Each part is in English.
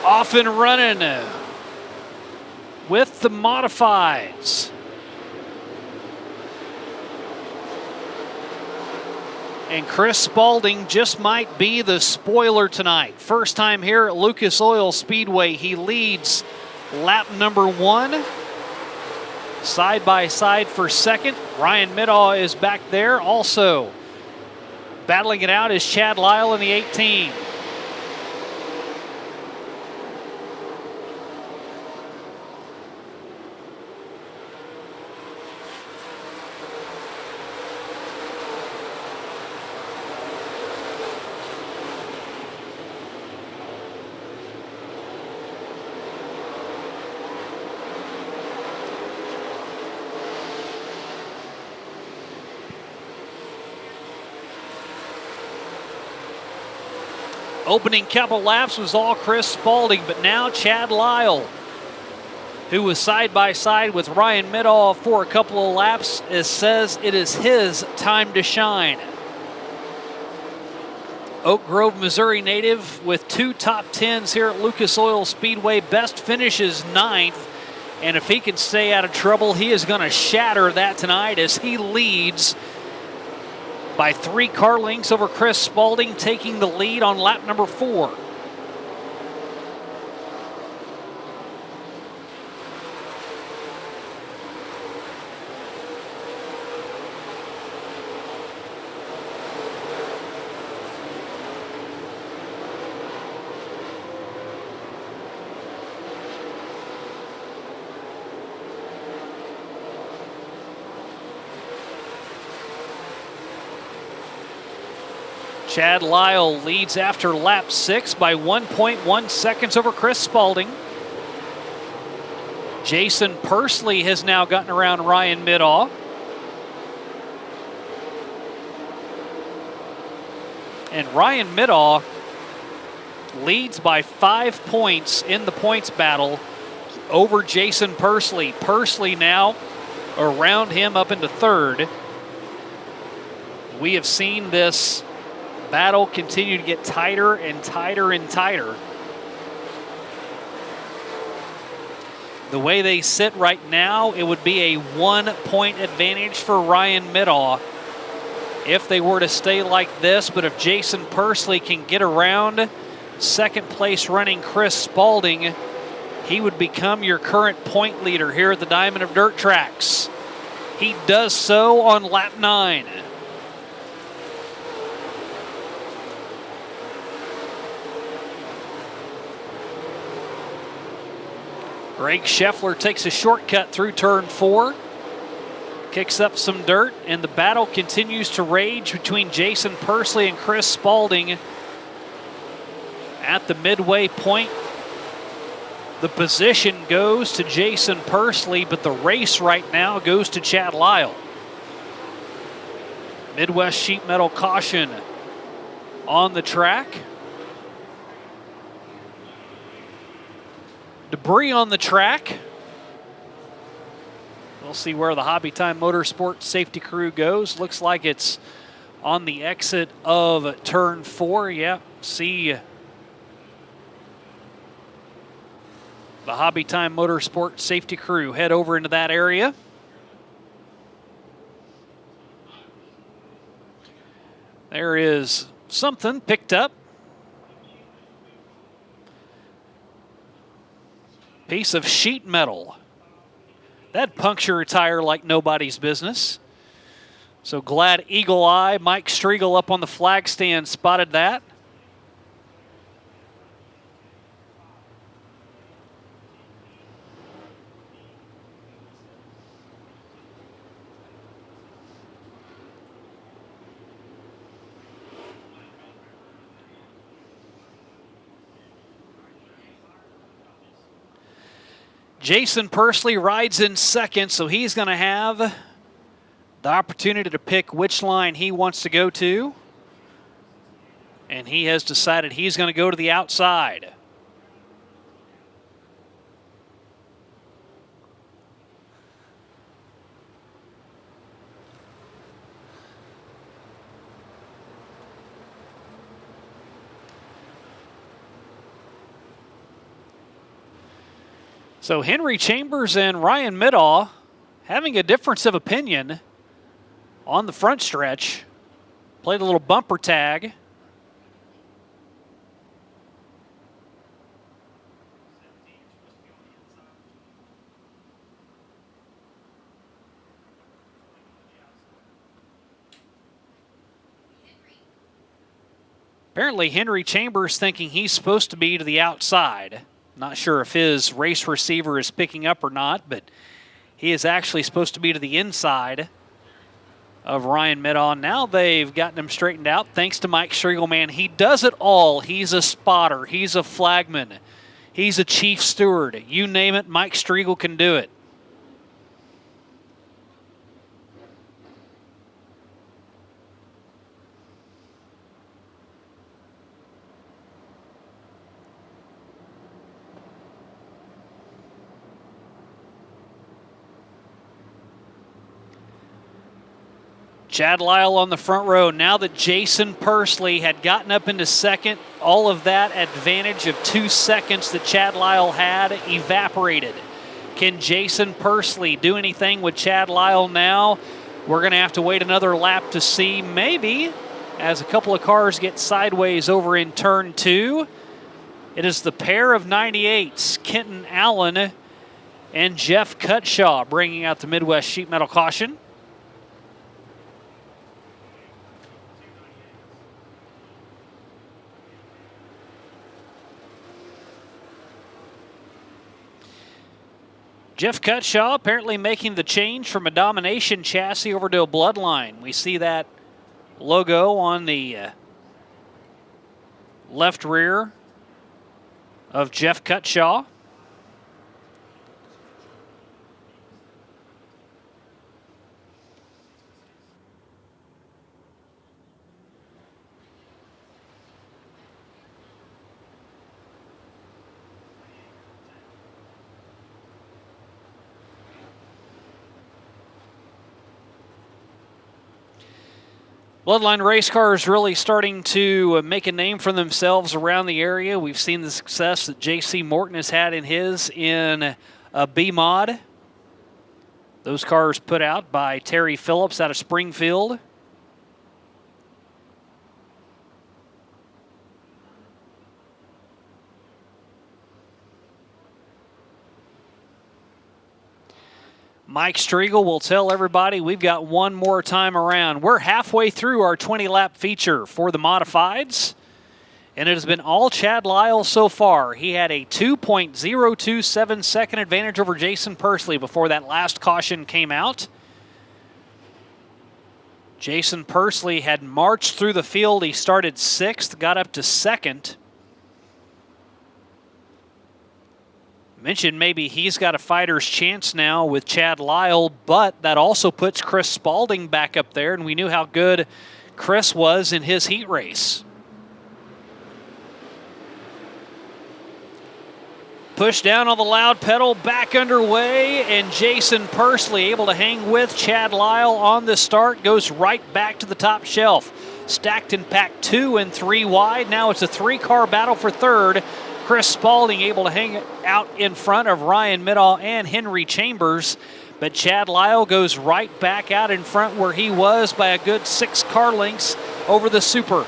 Off and running with the modifieds. And Chris Spalding just might be the spoiler tonight. First time here at Lucas Oil Speedway. He leads lap number 1. Side by side for second. Ryan Middaugh is back there. Also battling it out is Chad Lyle in the 18. Opening couple laps was all Chris Spalding, but now Chad Lyle, who was side by side with Ryan Middaugh for a couple of laps, says it is his time to shine. Oak Grove, Missouri native with 2 top 10s here at Lucas Oil Speedway. Best finishes 9th, and if he can stay out of trouble, he is going to shatter that tonight as he leads by 3 car lengths over Chris Spalding, taking the lead on lap number 4. Chad Lyle leads after lap 6 by 1.1 seconds over Chris Spalding. Jason Persley has now gotten around Ryan Middaugh. And Ryan Middaugh leads by 5 points in the points battle over Jason Persley. Persley now around him up into 3rd. We have seen this battle continue to get tighter and tighter and tighter. The way they sit right now, it would be a 1-point advantage for Ryan Middaugh if they were to stay like this. But if Jason Persley can get around second place running Chris Spalding, he would become your current point leader here at the Diamond of Dirt Tracks. He does so on lap 9. Greg Scheffler takes a shortcut through turn 4, kicks up some dirt, and the battle continues to rage between Jason Persley and Chris Spalding at the midway point. The position goes to Jason Persley, but the race right now goes to Chad Lyle. Midwest Sheet Metal caution on the track. Debris on the track. We'll see where the Hobby Time Motorsports safety crew goes. Looks like it's on the exit of turn 4. Yeah, see the Hobby Time Motorsports safety crew head over into that area. There is something picked up. Piece of sheet metal. That'd puncture a tire like nobody's business. So glad Eagle Eye, Mike Striegel up on the flag stand spotted that. Jason Persley rides in second, so he's going to have the opportunity to pick which line he wants to go to. And he has decided he's going to go to the outside. So Henry Chambers and Ryan Middaugh having a difference of opinion on the front stretch. Played a little bumper tag. Apparently Henry Chambers thinking he's supposed to be to the outside. Not sure if his race receiver is picking up or not, but he is actually supposed to be to the inside of Ryan Middaugh. Now they've gotten him straightened out thanks to Mike Striegelman. He does it all. He's a spotter. He's a flagman. He's a chief steward. You name it, Mike Striegel can do it. Chad Lyle on the front row. Now that Jason Pursley had gotten up into second, all of that advantage of 2 seconds that Chad Lyle had evaporated. Can Jason Pursley do anything with Chad Lyle now? We're going to have to wait another lap to see, maybe, as a couple of cars get sideways over in turn 2. It is the pair of 98s, Kenton Allen and Jeff Cutshaw, bringing out the Midwest Sheet Metal caution. Jeff Cutshaw apparently making the change from a Domination chassis over to a Bloodline. We see that logo on the left rear of Jeff Cutshaw. Bloodline race cars really starting to make a name for themselves around the area. We've seen the success that J.C. Morton has had in his in a B Mod. Those cars put out by Terry Phillips out of Springfield. Mike Striegel will tell everybody we've got one more time around. We're halfway through our 20-lap feature for the modifieds, and it has been all Chad Lyle so far. He had a 2.027 second advantage over Jason Pursley before that last caution came out. Jason Pursley had marched through the field. He started 6th, got up to 2nd. Mentioned maybe he's got a fighter's chance now with Chad Lyle, but that also puts Chris Spalding back up there, and we knew how good Chris was in his heat race. Push down on the loud pedal, back underway, and Jason Pursley able to hang with Chad Lyle on the start, goes right back to the top shelf. Stacked and packed 2 and 3 wide. Now it's a 3-car battle for third. Chris Spalding able to hang out in front of Ryan Middaugh and Henry Chambers, but Chad Lyle goes right back out in front where he was by a good 6 car lengths over the Super.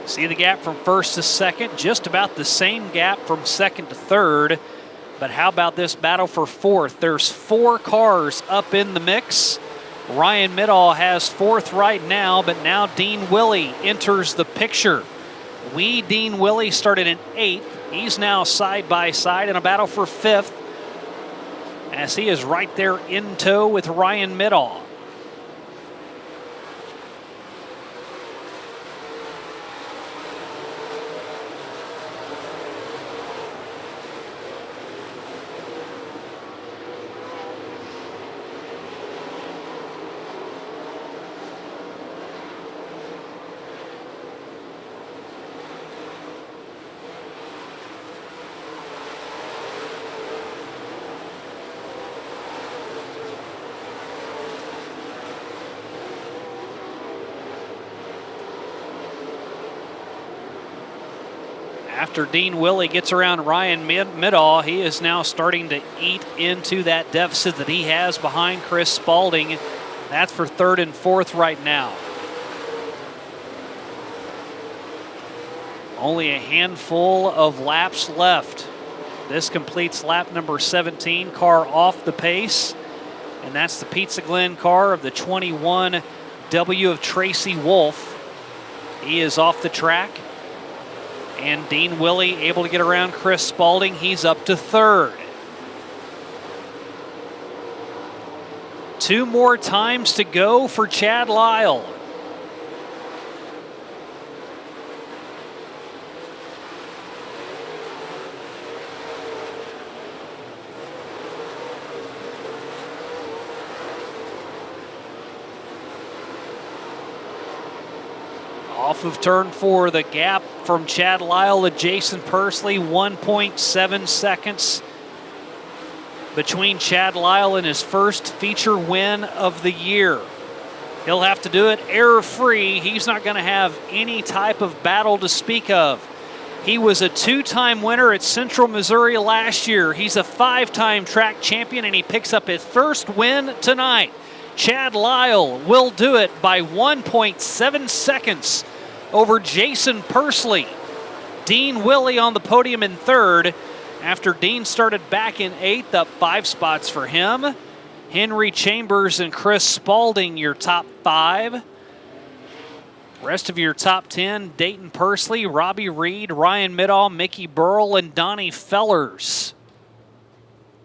See the gap from first to second, just about the same gap from second to third. But how about this battle for fourth? There's 4 cars up in the mix. Ryan Middaugh has 4th right now, but now Dean Willey enters the picture. Dean Willey started in 8th. He's now side by side in a battle for 5th, as he is right there in tow with Ryan Middaugh. After Dean Willie gets around Ryan Middaugh, he is now starting to eat into that deficit that he has behind Chris Spalding. That's for third and fourth right now. Only a handful of laps left. This completes lap number 17. Car off the pace. And that's the Pizza Glen car of the 21W of Tracy Wolf. He is off the track. And Dean Willie able to get around Chris Spalding. He's up to third. 2 more times to go for Chad Lyle. Off of turn 4, the gap from Chad Lyle to Jason Pursley, 1.7 seconds between Chad Lyle and his first feature win of the year. He'll have to do it error-free. He's not going to have any type of battle to speak of. He was a 2-time winner at Central Missouri last year. He's a 5-time track champion, and he picks up his first win tonight. Chad Lyle will do it by 1.7 seconds over Jason Pursley. Dean Willie on the podium in third. After Dean started back in 8th, up 5 spots for him. Henry Chambers and Chris Spalding, your top 5. Rest of your top 10, Dayton Pursley, Robbie Reed, Ryan Middaugh, Mickey Burrell, and Donnie Fellers.